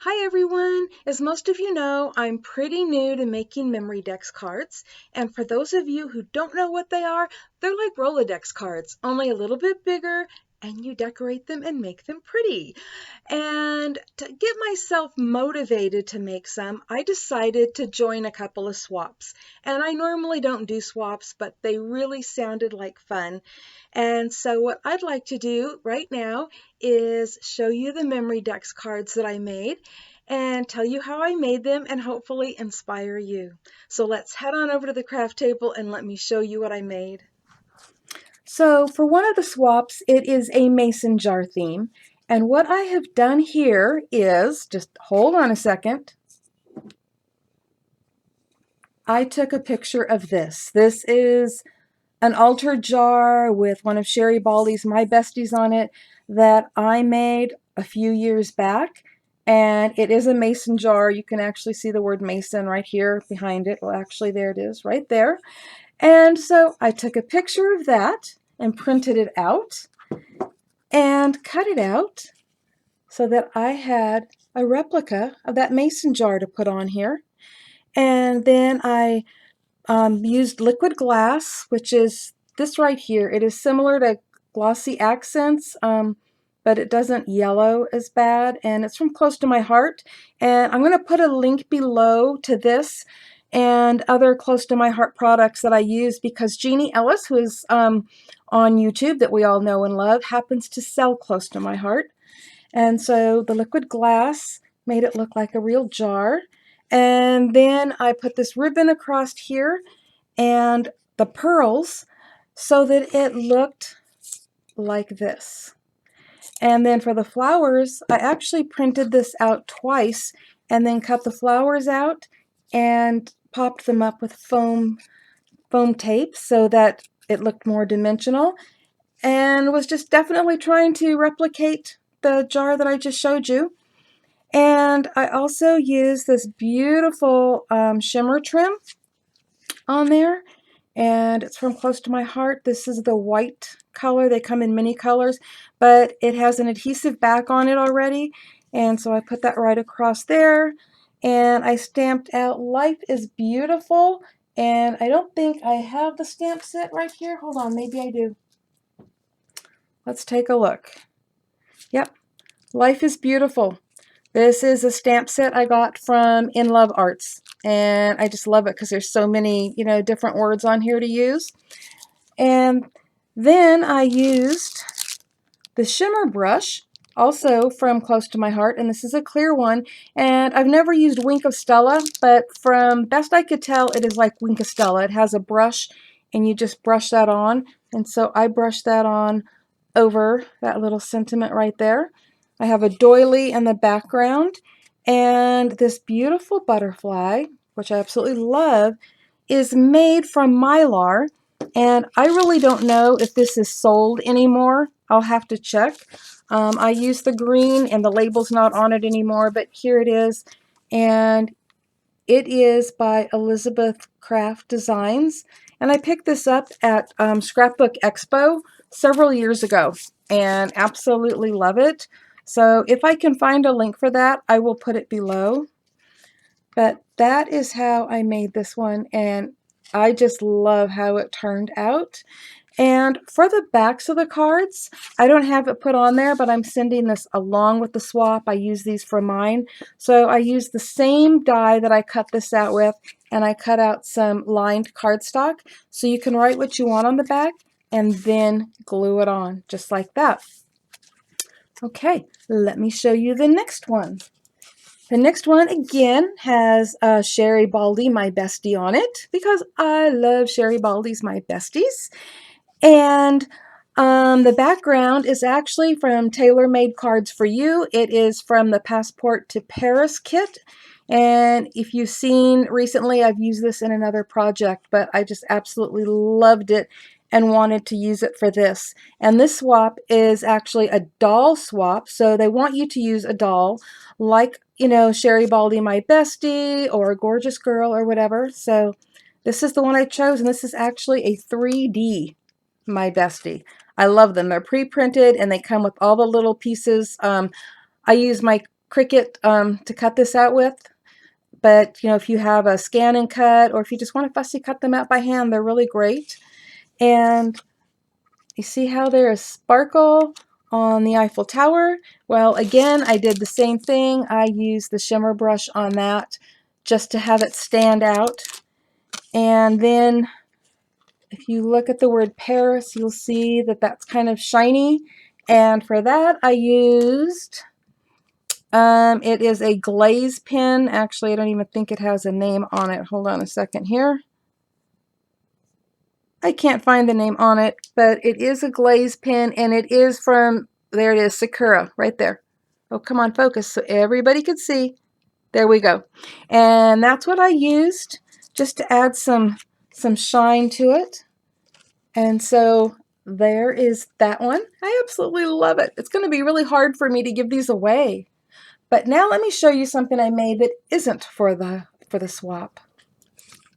Hi everyone! As most of you know, I'm pretty new to making memory dex cards, and for those of you who don't know what they are, they're like Rolodex cards, only a little bit bigger, and you decorate them and make them pretty. And to get myself motivated to make some, I decided to join a couple of swaps. And I normally don't do swaps, but they really sounded like fun. And so what I'd like to do right now is show you the memory dex cards that I made and tell you how I made them and hopefully inspire you. So let's head on over to the craft table and let me show you what I made. So for one of the swaps, it is a mason jar theme. And what I have done here is, just hold on a second, I took a picture of this. This is an altar jar with one of Sherry Baldy's My Besties on it that I made a few years back. And it is a mason jar. You can actually see the word mason right here behind it. Well, actually, there it is right there. And so I took a picture of that and printed it out and cut it out so that I had a replica of that mason jar to put on here. And then I used liquid glass, which is this right here. It is similar to glossy accents, but it doesn't yellow as bad, and it's from Close to My Heart. And I'm going to put a link below to this and other Close to My Heart products that I use because Janie Ellis, who is on YouTube that we all know and love, happens to sell Close to My Heart. And so the liquid glass made it look like a real jar. And then I put this ribbon across here and the pearls so that it looked like this. And then for the flowers, I actually printed this out twice and then cut the flowers out and popped them up with foam tape so that it looked more dimensional, and was just definitely trying to replicate the jar that I just showed you. And I also used this beautiful shimmer trim on there, and it's from Close to My Heart. This is the white color. They come in many colors, but it has an adhesive back on it already, and so I put that right across there, and I stamped out Life is Beautiful, and I don't think I have the stamp set right here. Hold on, maybe I do. Let's take a look. Yep, Life is Beautiful. This is a stamp set I got from In Love Arts, and I just love it because there's so many, different words on here to use. And then I used the shimmer brush, also from Close to My Heart, and this is a clear one, and I've never used Wink of Stella, but from best I could tell, it is like Wink of Stella. It has a brush, and you just brush that on, and so I brushed that on over that little sentiment right there. I have a doily in the background, and this beautiful butterfly, which I absolutely love, is made from Mylar, and I really don't know if this is sold anymore. I'll have to check. I use the green, and the label's not on it anymore, but here it is, and it is by Elizabeth Craft Designs, and I picked this up at Scrapbook Expo several years ago and absolutely love it. So if I can find a link for that, I will put it below. But that is how I made this one, and I just love how it turned out. And for the backs of the cards, I don't have it put on there, but I'm sending this along with the swap. I use these for mine. So I used the same die that I cut this out with, and I cut out some lined cardstock. So you can write what you want on the back and then glue it on, just like that. Okay, let me show you the next one. The next one, again, has Sherry Baldy, My Bestie, on it, because I love Sherry Baldy's My Besties. And the background is actually from Tailor Made Cards for You. It is from the Passport to Paris kit. And if you've seen recently, I've used this in another project, but I just absolutely loved it and wanted to use it for this. And this swap is actually a doll swap. So they want you to use a doll like, Sherry Baldy, My Bestie, or Gorgeous Girl, or whatever. So this is the one I chose, and this is actually a 3D My Bestie. I love them. They're pre-printed, and they come with all the little pieces. I use my Cricut to cut this out with. But, you know, if you have a scan and cut, or if you just want to fussy cut them out by hand, they're really great. And you see how there is sparkle on the Eiffel Tower? Well, again, I did the same thing. I used the shimmer brush on that just to have it stand out. And then if you look at the word Paris, you'll see that that's kind of shiny. And for that, I used, it is a glaze pen. Actually, I don't even think it has a name on it. Hold on a second here. I can't find the name on it, but it is a glaze pen, and it is from, there it is, Sakura, right there. Oh, come on, focus so everybody could see. There we go. And that's what I used just to add some shine to it. And so there is that one. I absolutely love it. It's going to be really hard for me to give these away. But now let me show you something I made that isn't for the swap.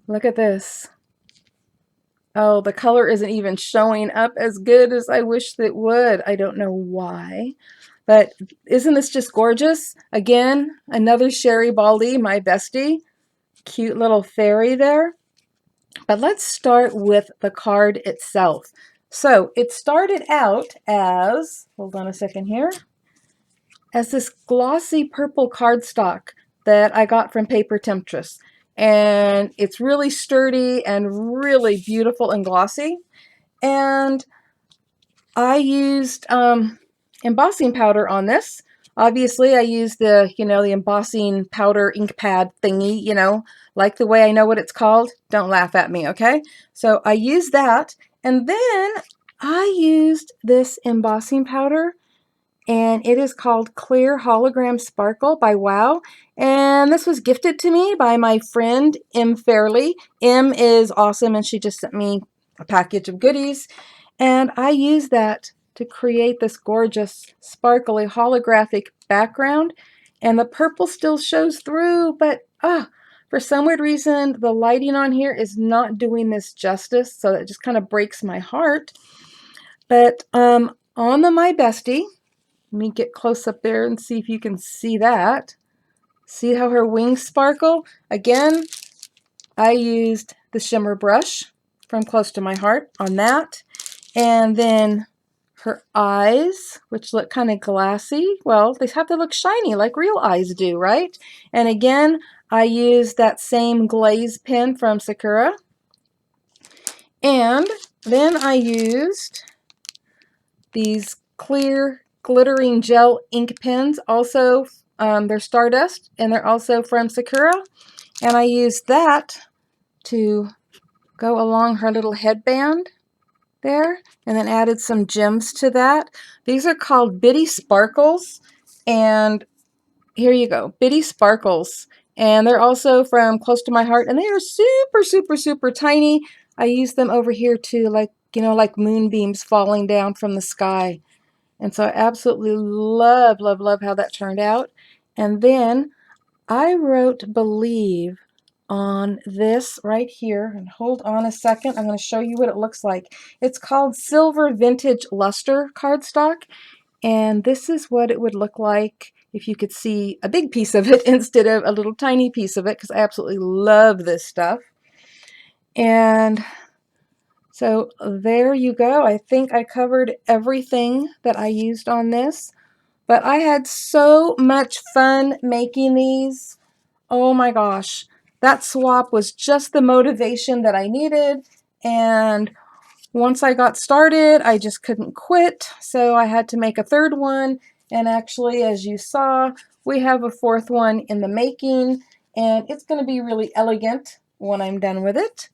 Look at this. Oh, the color isn't even showing up as good as I wish it would. I don't know why. But isn't this just gorgeous? Again, another Sherry Baldy, my bestie. Cute little fairy there. But let's start with the card itself. So it started out as, hold on a second here, as this glossy purple cardstock that I got from Paper Temptress. And it's really sturdy and really beautiful and glossy. And I used embossing powder on this. Obviously, I used the, the embossing powder ink pad thingy, like the way I know what it's called. Don't laugh at me, okay? So I used that, and then I used this embossing powder, and it is called Clear Hologram Sparkle by Wow. And this was gifted to me by my friend M. Fairley. M is awesome, and she just sent me a package of goodies. And I used that to create this gorgeous, sparkly, holographic background. And the purple still shows through, but for some weird reason, the lighting on here is not doing this justice, so it just kind of breaks my heart. But on the My Bestie, let me get close up there and see if you can see that. See how her wings sparkle? Again, I used the shimmer brush from Close to My Heart on that. And then her eyes, which look kind of glassy. Well, they have to look shiny like real eyes do, right? And again, I used that same glaze pen from Sakura. And then I used these clear glittering gel ink pens. Also, they're Stardust, and they're also from Sakura. And I used that to go along her little headband there, and then added some gems to that. These are called Bitty Sparkles, and here you go, Bitty Sparkles. And they're also from Close to My Heart, and they are super, super, super tiny. I use them over here too, like, like moonbeams falling down from the sky. And so I absolutely love, love, love how that turned out. And then I wrote Believe on this right here. And hold on a second. I'm going to show you what it looks like. It's called Silver Vintage Luster cardstock. And this is what it would look like if you could see a big piece of it instead of a little tiny piece of it, because I absolutely love this stuff. And so there you go. I think I covered everything that I used on this. But I had so much fun making these. Oh my gosh. That swap was just the motivation that I needed. And once I got started, I just couldn't quit. So I had to make a third one. And actually, as you saw, we have a fourth one in the making. And it's going to be really elegant when I'm done with it.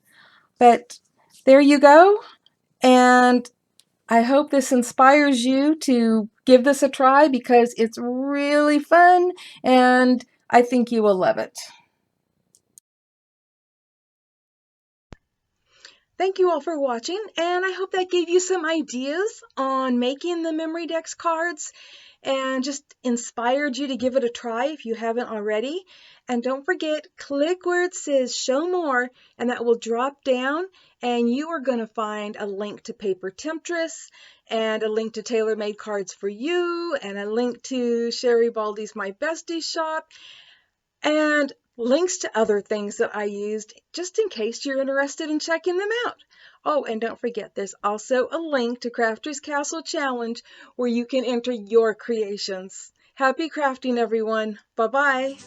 But there you go. And I hope this inspires you to give this a try, because it's really fun and I think you will love it. Thank you all for watching, and I hope that gave you some ideas on making the memory dex cards and just inspired you to give it a try if you haven't already. And don't forget, click where it says show more, and that will drop down, and you are going to find a link to Paper Temptress and a link to Tailor Made Cards for You and a link to Sherry Baldy's My Bestie shop and links to other things that I used just in case you're interested in checking them out. Oh, and don't forget, there's also a link to Crafter's Castle Challenge where you can enter your creations. Happy crafting, everyone. Bye-bye.